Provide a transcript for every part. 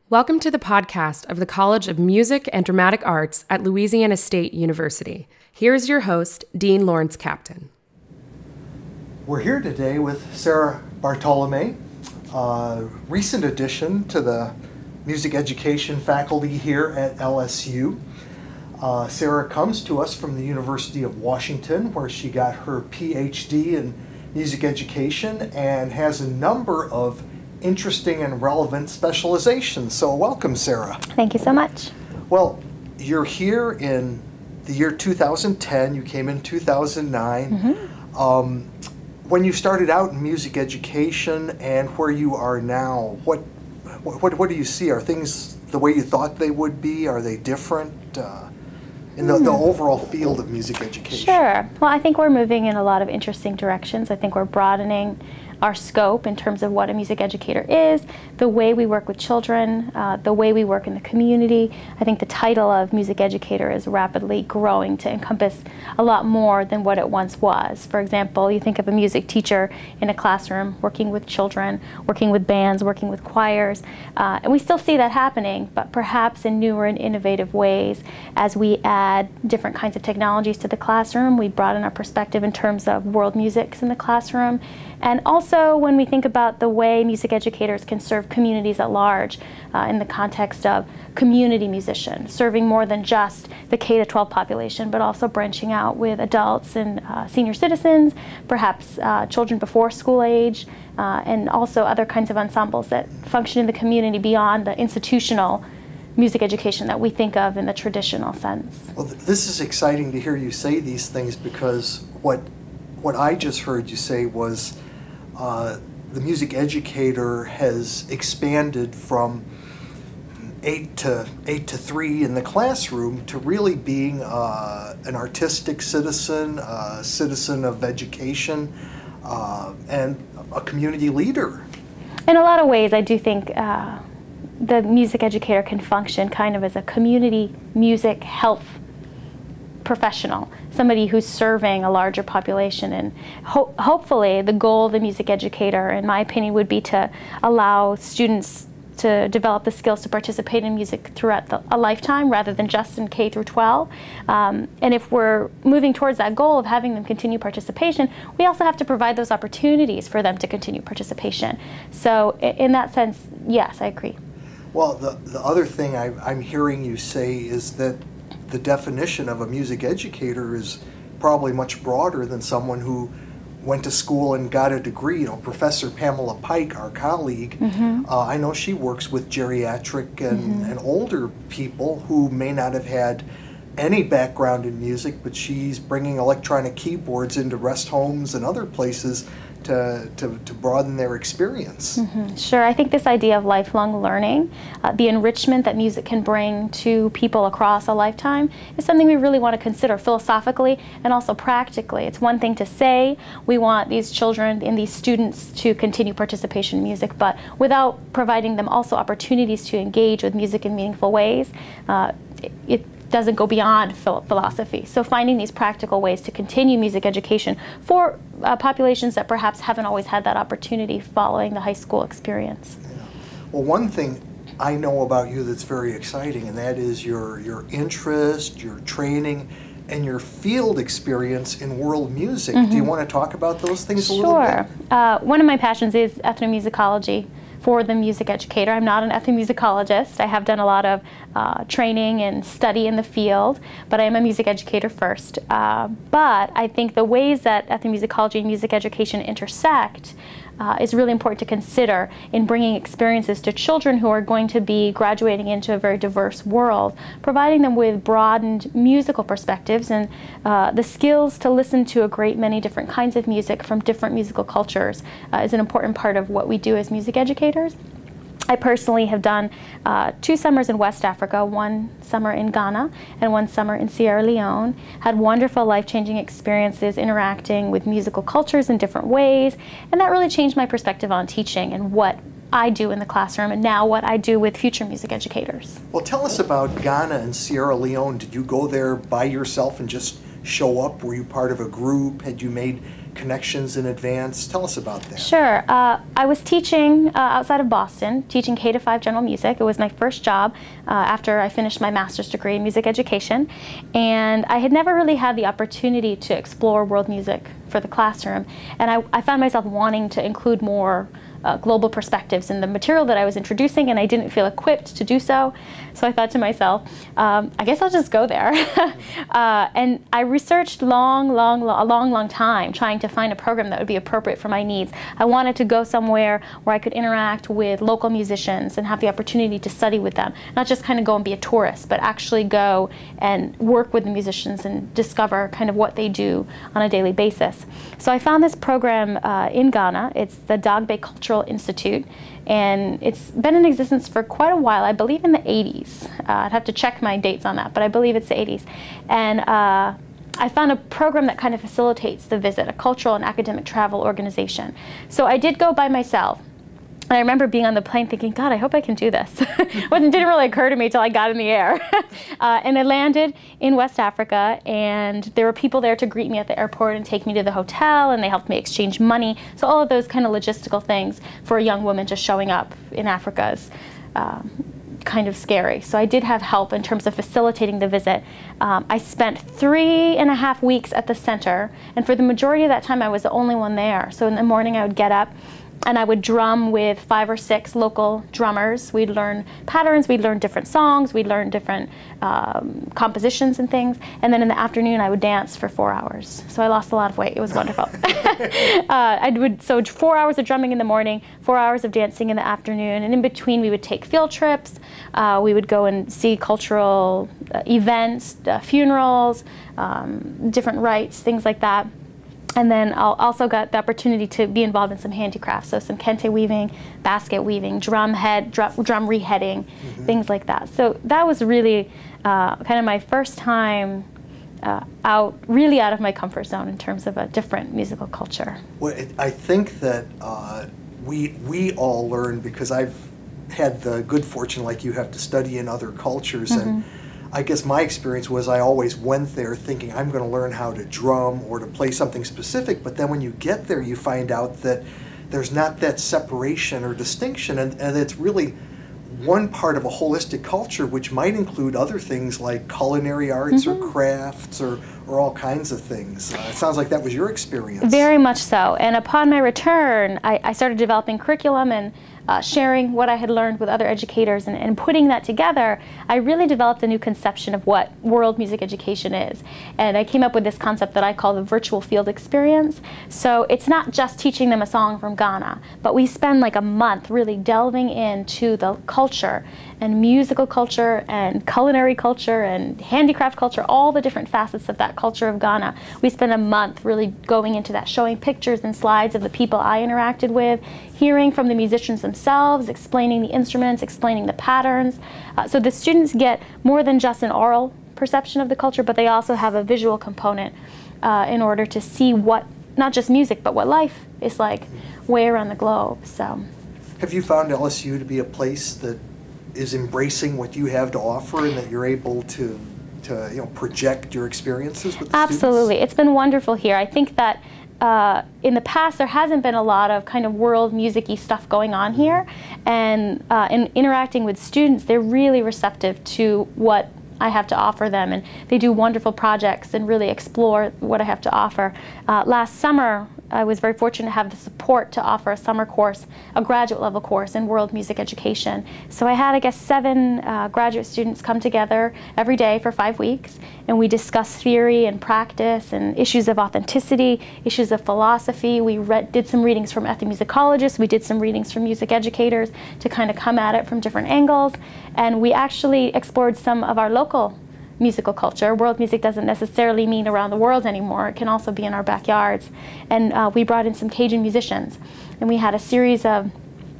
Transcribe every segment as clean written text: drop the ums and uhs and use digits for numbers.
Welcome to the podcast of the College of Music and Dramatic Arts at Louisiana State University. Here's your host, Dean Laurence Kaptain. We're here today with Sarah Bartolome, a recent addition to the music education faculty here at LSU. Sarah comes to us from the University of Washington, where she got her PhD in music education and has a number of interesting and relevant specializations. So welcome, Sarah. Thank you so much. Well, you're here in the year 2010. You came in 2009. When you started out in music education and where you are now, what do you see? Are things the way you thought they would be? Are they different in the overall field of music education? Sure. Well, I think we're moving in a lot of interesting directions. I think we're broadening our scope in terms of what a music educator is, the way we work with children, the way we work in the community. I think the title of music educator is rapidly growing to encompass a lot more than what it once was. For example, you think of a music teacher in a classroom working with children, working with bands, working with choirs, and we still see that happening, but perhaps in newer and innovative ways. As we add different kinds of technologies to the classroom, we broaden our perspective in terms of world musics in the classroom. And also when we think about the way music educators can serve communities at large in the context of community musicians, serving more than just the K-12 population, but also branching out with adults and senior citizens, perhaps children before school age, and also other kinds of ensembles that function in the community beyond the institutional music education that we think of in the traditional sense. Well, this is exciting to hear you say these things, because what I just heard you say was the music educator has expanded from 8 to 3 in the classroom to really being an artistic citizen, a citizen of education, and a community leader. In a lot of ways, I do think the music educator can function kind of as a community music health professional, somebody who's serving a larger population. And hopefully the goal of the music educator, in my opinion, would be to allow students to develop the skills to participate in music throughout a lifetime rather than just in K through 12. And if we're moving towards that goal of having them continue participation, we also have to provide those opportunities for them to continue participation. So in that sense, yes, I agree. Well, the other thing I'm hearing you say is that the definition of a music educator is probably much broader than someone who went to school and got a degree. You know, Professor Pamela Pike, our colleague, I know she works with geriatric and older people who may not have had any background in music, but she's bringing electronic keyboards into rest homes and other places to broaden their experience. Sure, I think this idea of lifelong learning, the enrichment that music can bring to people across a lifetime, is something we really want to consider philosophically and also practically. It's one thing to say we want these children and these students to continue participation in music, but without providing them also opportunities to engage with music in meaningful ways, it doesn't go beyond philosophy. So finding these practical ways to continue music education for populations that perhaps haven't always had that opportunity following the high school experience. Yeah. Well, one thing I know about you that's very exciting, and that is your interest, your training, and your field experience in world music. Do you want to talk about those things a little bit? Sure. One of my passions is ethnomusicology for the music educator. I'm not an ethnomusicologist. I have done a lot of training and study in the field, but I am a music educator first. But I think the ways that ethnomusicology and music education intersect is really important to consider in bringing experiences to children who are going to be graduating into a very diverse world, providing them with broadened musical perspectives and the skills to listen to a great many different kinds of music from different musical cultures is an important part of what we do as music educators. I personally have done 2 summers in West Africa, 1 summer in Ghana and 1 summer in Sierra Leone. Had wonderful life-changing experiences interacting with musical cultures in different ways, and that really changed my perspective on teaching and what I do in the classroom and now what I do with future music educators. Well, tell us about Ghana and Sierra Leone. Did you go there by yourself and just show up? Were you part of a group? Had you made connections in advance. Tell us about that. Sure. I was teaching outside of Boston, teaching K-5 general music. It was my first job after I finished my master's degree in music education. And I had never really had the opportunity to explore world music for the classroom. And I found myself wanting to include more global perspectives in the material that I was introducing, and I didn't feel equipped to do so. So I thought to myself, I guess I'll just go there. And I researched a long time trying to find a program that would be appropriate for my needs. I wanted to go somewhere where I could interact with local musicians and have the opportunity to study with them, not just kind of go and be a tourist, but actually go and work with the musicians and discover kind of what they do on a daily basis. So I found this program in Ghana. It's the Dagbe Cultural Institute, and it's been in existence for quite a while. I believe in the 80s. I'd have to check my dates on that, but I believe it's the 80s. And I found a program that kind of facilitates the visit, a cultural and academic travel organization. So I did go by myself. And I remember being on the plane thinking, God, I hope I can do this. It didn't really occur to me until I got in the air. And I landed in West Africa, and there were people there to greet me at the airport and take me to the hotel, and they helped me exchange money. So all of those kind of logistical things for a young woman just showing up in Africa is kind of scary. So I did have help in terms of facilitating the visit. I spent 3.5 weeks at the center, and for the majority of that time I was the only one there. So in the morning I would get up, and I would drum with 5 or 6 local drummers. We'd learn patterns, we'd learn different songs, we'd learn different compositions and things. And then in the afternoon, I would dance for 4 hours. So I lost a lot of weight. It was wonderful. So 4 hours of drumming in the morning, 4 hours of dancing in the afternoon. And in between, we would take field trips. We would go and see cultural events, funerals, different rites, things like that. And then I also got the opportunity to be involved in some handicrafts, so some kente weaving, basket weaving, drum reheading, things like that. So that was really kind of my first time really out of my comfort zone in terms of a different musical culture. Well, I think that we all learn, because I've had the good fortune, like you have, to study in other cultures, and I guess my experience was I always went there thinking I'm going to learn how to drum or to play something specific, but then when you get there you find out that there's not that separation or distinction, and it's really one part of a holistic culture, which might include other things like culinary arts or crafts or all kinds of things. It sounds like that was your experience. Very much so. And upon my return, I started developing curriculum and sharing what I had learned with other educators, and putting that together, I really developed a new conception of what world music education is. And I came up with this concept that I call the virtual field experience. So it's not just teaching them a song from Ghana, but we spend like a month really delving into the culture and musical culture and culinary culture and handicraft culture, all the different facets of that culture of Ghana. We spent a month really going into that, showing pictures and slides of the people I interacted with, hearing from the musicians themselves, explaining the instruments, explaining the patterns. So the students get more than just an oral perception of the culture, but they also have a visual component in order to see what, not just music, but what life is like way around the globe. So, have you found LSU to be a place that is embracing what you have to offer, and that you're able to project your experiences with the Absolutely. students? It's been wonderful here. I think that in the past there hasn't been a lot of kind of world music-y stuff going on here, and in interacting with students, they're really receptive to what I have to offer them, and they do wonderful projects and really explore what I have to offer. Last summer, I was very fortunate to have the support to offer a summer course, a graduate level course in world music education. So I had, I guess, 7 graduate students come together every day for 5 weeks, and we discussed theory and practice and issues of authenticity, issues of philosophy. We did some readings from ethnomusicologists, we did some readings from music educators to kind of come at it from different angles, and we actually explored some of our local musical culture. World music doesn't necessarily mean around the world anymore. It can also be in our backyards. And we brought in some Cajun musicians, and we had a series of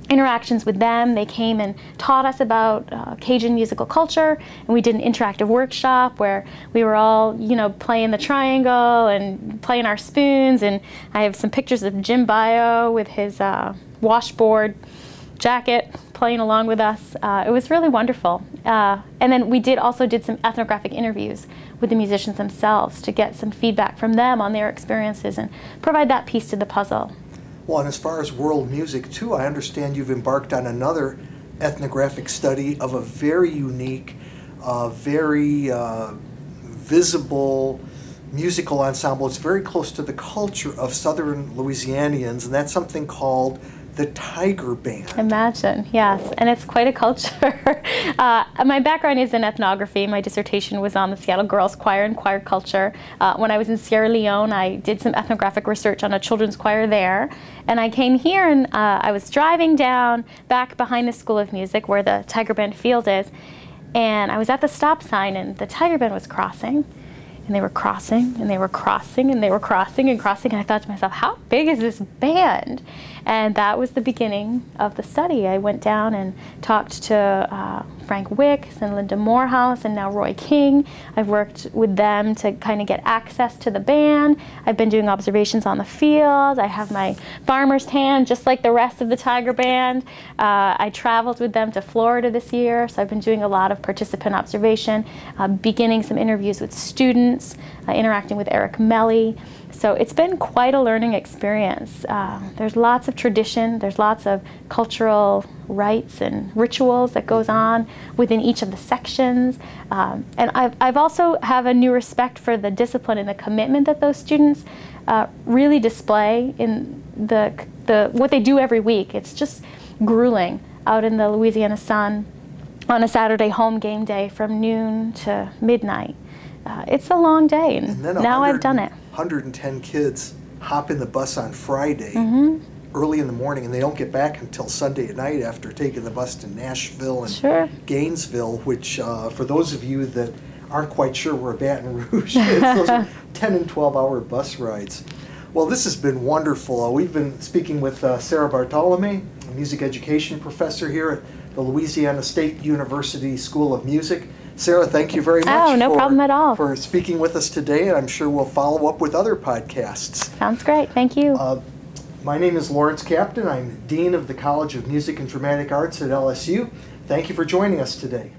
interactions with them. They came and taught us about Cajun musical culture, and we did an interactive workshop where we were all, playing the triangle and playing our spoons, and I have some pictures of Jim Bio with his washboard jacket, playing along with us. It was really wonderful. And then we also did some ethnographic interviews with the musicians themselves to get some feedback from them on their experiences and provide that piece to the puzzle. Well, and as far as world music too, I understand you've embarked on another ethnographic study of a very unique, very visible musical ensemble. It's very close to the culture of Southern Louisianians, and that's something called the Tiger Band. Imagine, yes, and it's quite a culture. My background is in ethnography. My dissertation was on the Seattle Girls Choir and choir culture. When I was in Sierra Leone, I did some ethnographic research on a children's choir there. And I came here and I was driving down back behind the School of Music where the Tiger Band field is. And I was at the stop sign and the Tiger Band was crossing. And they were crossing, and they were crossing, and they were crossing and crossing. And I thought to myself, how big is this band? And that was the beginning of the study. I went down and talked to Frank Wicks and Linda Morehouse and now Roy King. I've worked with them to kind of get access to the band. I've been doing observations on the field. I have my farmer's tan, just like the rest of the Tiger Band. I traveled with them to Florida this year, so I've been doing a lot of participant observation, beginning some interviews with students, interacting with Eric Melly. So it's been quite a learning experience. There's lots of tradition, there's lots of cultural rites and rituals that goes on within each of the sections. And I've also have a new respect for the discipline and the commitment that those students really display in what they do every week. It's just grueling out in the Louisiana sun on a Saturday home game day from noon to midnight. It's a long day, and now I've done it. 110 kids hop in the bus on Friday early in the morning, and they don't get back until Sunday at night after taking the bus to Nashville and Gainesville, which for those of you that aren't quite sure where Baton Rouge is, those are 10 and 12-hour bus rides. Well, this has been wonderful. We've been speaking with Sarah Bartolome, a music education professor here at the Louisiana State University School of Music. Sarah, thank you very much problem at all. for speaking with us today, and I'm sure we'll follow up with other podcasts. Sounds great. Thank you. My name is Laurence Kaptain. I'm Dean of the College of Music and Dramatic Arts at LSU. Thank you for joining us today.